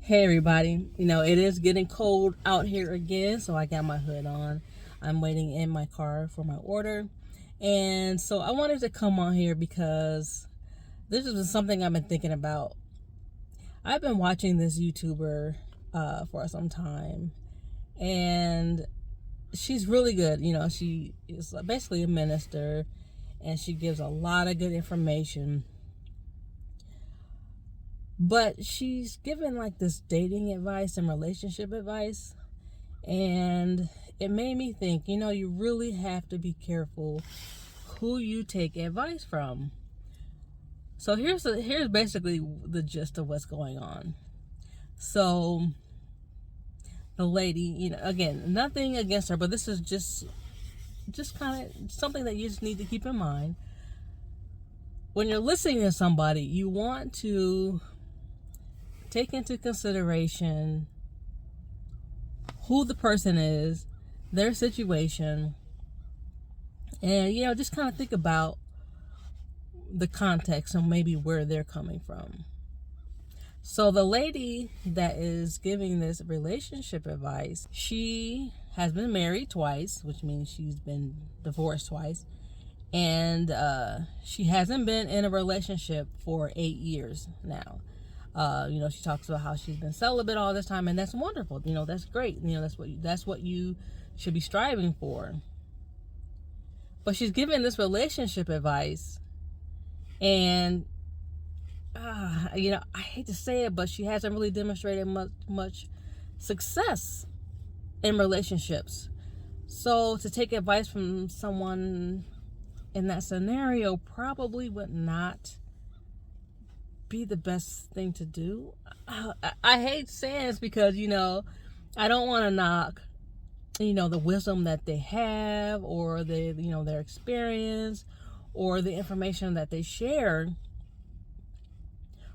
Hey everybody, it is getting cold out here again, so I got my hood on. I'm waiting in my car for my order. And so I wanted to come on here because this is something I've been thinking about. I've been watching this YouTuber for some time, and she's really good. She is basically a minister, and she gives a lot of good information. But she's given like this dating advice and relationship advice. And it made me think, you really have to be careful who you take advice from. So here's basically the gist of what's going on. So the lady, again, nothing against her, but this is just kind of something that you just need to keep in mind. When you're listening to somebody, you want to take into consideration who the person is, their situation, and just kind of think about the context and maybe where they're coming from. So the lady that is giving this relationship advice, she has been married twice, which means she's been divorced twice, and she hasn't been in a relationship for 8 years now. She talks about how she's been celibate all this time, and that's wonderful. That's great. That's what you should be striving for. But she's giving this relationship advice, and I hate to say it, but she hasn't really demonstrated much success in relationships. So to take advice from someone in that scenario probably would not be the best thing to do. I hate saying this because I don't want to knock the wisdom that they have, or their experience, or the information that they share.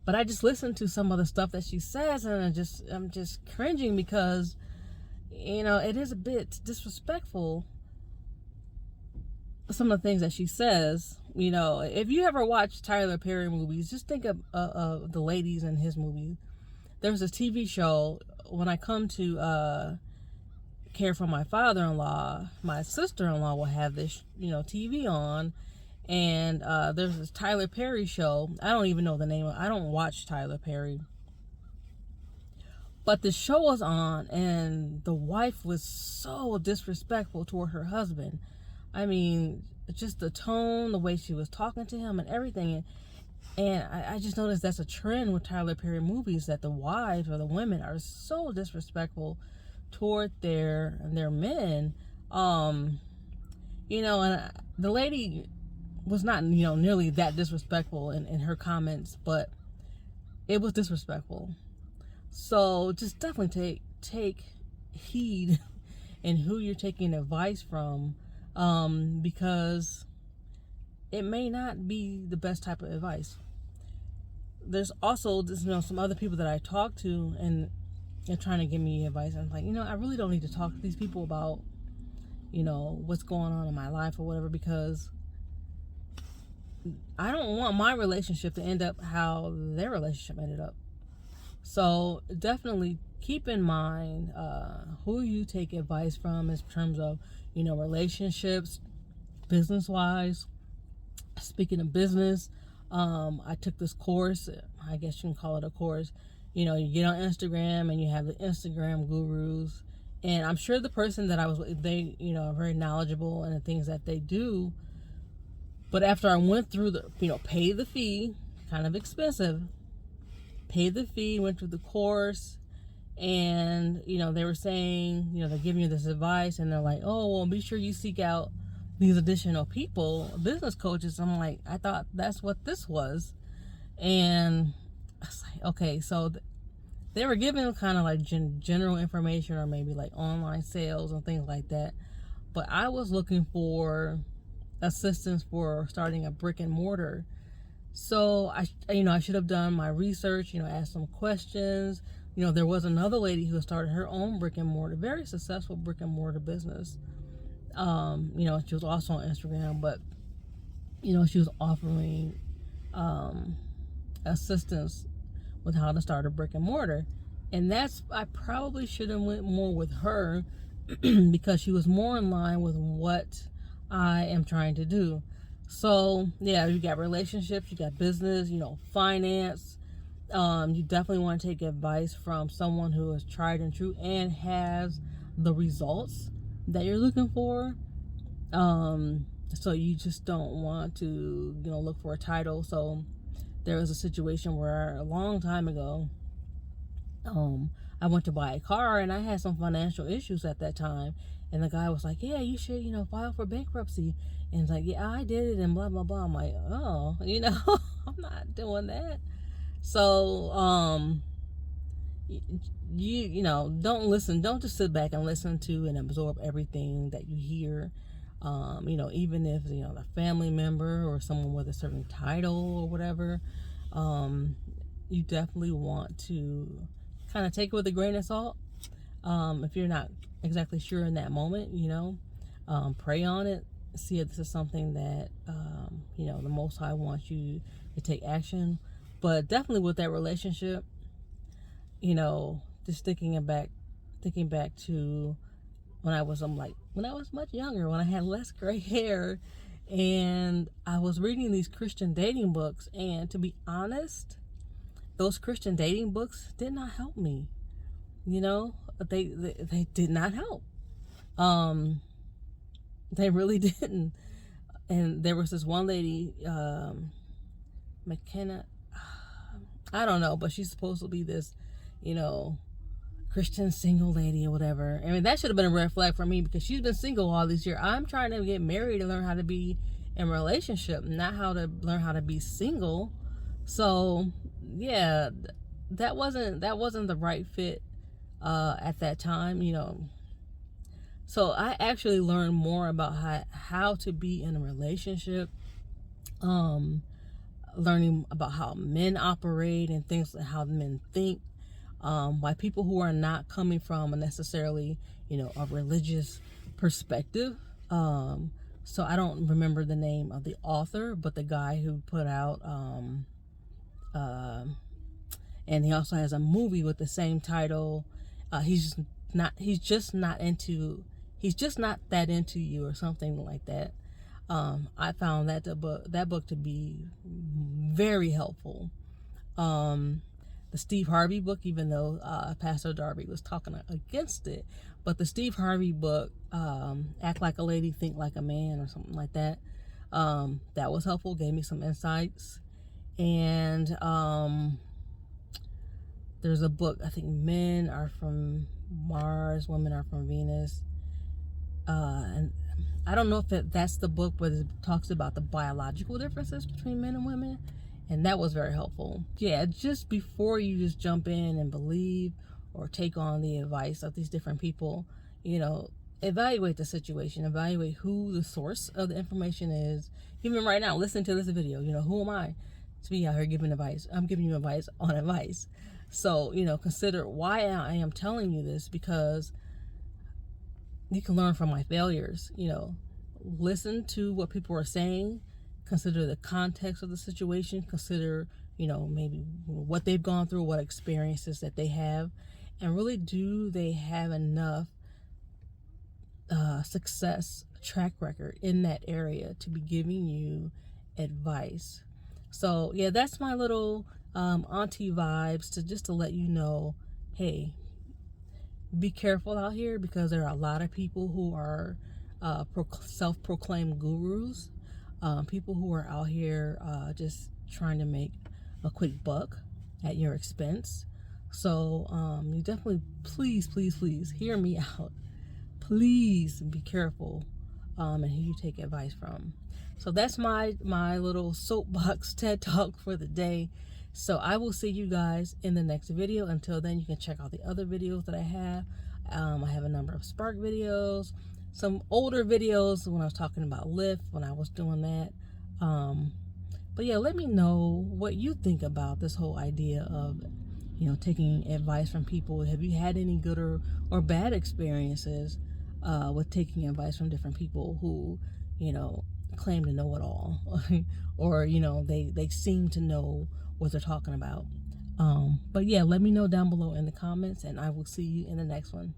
But I just listen to some of the stuff that she says, and I'm just cringing because it is a bit disrespectful, some of the things that she says. If you ever watch Tyler Perry movies, just think of the ladies in his movies. There's this TV show, when I come to care for my father-in-law, my sister-in-law will have this TV on, and there's this Tyler Perry show. I don't even know the name of it. I don't watch Tyler Perry, but the show was on, and the wife was so disrespectful toward her husband. I mean, just the tone, the way she was talking to him and everything. And I just noticed that's a trend with Tyler Perry movies, that the wives or the women are so disrespectful toward their men. And the lady was not, nearly that disrespectful in her comments, but it was disrespectful. So just definitely take heed in who you're taking advice from. Because it may not be the best type of advice. There's also some other people that I talk to, and they're trying to give me advice. I'm like, I really don't need to talk to these people about, what's going on in my life or whatever, because I don't want my relationship to end up how their relationship ended up. So definitely keep in mind who you take advice from in terms of, relationships, business-wise. Speaking of business, I took this course. I guess you can call it a course. You get on Instagram and you have the Instagram gurus. And I'm sure the person that I was with, they, are very knowledgeable in the things that they do. But after I went through pay the fee, kind of expensive, pay the fee, went through the course, and they were saying, they're giving you this advice, and they're like, oh, well, be sure you seek out these additional people, business coaches. I'm like, I thought that's what this was. And I was like, okay, so they were giving kind of like general information, or maybe like online sales and things like that. But I was looking for assistance for starting a brick and mortar. So I should have done my research, asked some questions. There was another lady who started her own brick and mortar, very successful brick and mortar business. She was also on Instagram, but she was offering assistance with how to start a brick and mortar. And I probably should have went more with her because she was more in line with what I am trying to do. So yeah, you got relationships, you got business, finance. You definitely want to take advice from someone who is tried and true and has the results that you're looking for. So you just don't want to, look for a title. So there was a situation where a long time ago, I went to buy a car and I had some financial issues at that time. And the guy was like, yeah, you should, file for bankruptcy. And it's like, yeah, I did it and blah, blah, blah. I'm like, oh, I'm not doing that. So, don't listen. Don't just sit back and listen to and absorb everything that you hear. Even if, a family member or someone with a certain title or whatever, you definitely want to kind of take it with a grain of salt. If you're not exactly sure in that moment, pray on it. See if this is something that, the Most High wants you to take action. But definitely with that relationship, just thinking back to when I was much younger, when I had less gray hair, and I was reading these Christian dating books, and to be honest, those Christian dating books did not help me. They did not help. They really didn't. And there was this one lady, McKenna, I don't know, but she's supposed to be this, Christian single lady or whatever. I mean, that should have been a red flag for me because she's been single all these years. I'm trying to get married and learn how to be in a relationship, not how to learn how to be single. So yeah, that wasn't the right fit at that time, So I actually learned more about how to be in a relationship, learning about how men operate and things, how men think, by people who are not coming from a necessarily, a religious perspective. So I don't remember the name of the author, but the guy who put out, and he also has a movie with the same title. He's just not that into you, or something like that. I found that book to be very helpful. The Steve Harvey book, even though Pastor Darby was talking against it, but the Steve Harvey book, Act Like a Lady, Think Like a Man, or something like that, that was helpful, gave me some insights. And there's a book, I think, Men Are From Mars, Women Are From Venus, and I don't know if that's the book, but it talks about the biological differences between men and women, and that was very helpful. Yeah, just before you just jump in and believe or take on the advice of these different people, evaluate the situation, evaluate who the source of the information is. Even right now, listen to this video. Who am I to be out here giving advice? I'm giving you advice on advice. So, consider why I am telling you this, because you can learn from my failures. Listen to what people are saying, consider the context of the situation, consider, maybe what they've gone through, what experiences that they have, and really, do they have enough success track record in that area to be giving you advice. So yeah, that's my little auntie vibes, to let you know, hey, be careful out here, because there are a lot of people who are self-proclaimed gurus, people who are out here just trying to make a quick buck at your expense. So you definitely, please hear me out. Please be careful and who you take advice from. So that's my little soapbox TED Talk for the day. So I will see you guys in the next video. Until then, you can check out the other videos that I have. I have a number of Spark videos, some older videos when I was talking about Lyft, when I was doing that. But yeah, let me know what you think about this whole idea of, taking advice from people. Have you had any good or bad experiences with taking advice from different people who, claim to know it all, or they seem to know what they're talking about? But yeah, let me know down below in the comments, and I will see you in the next one.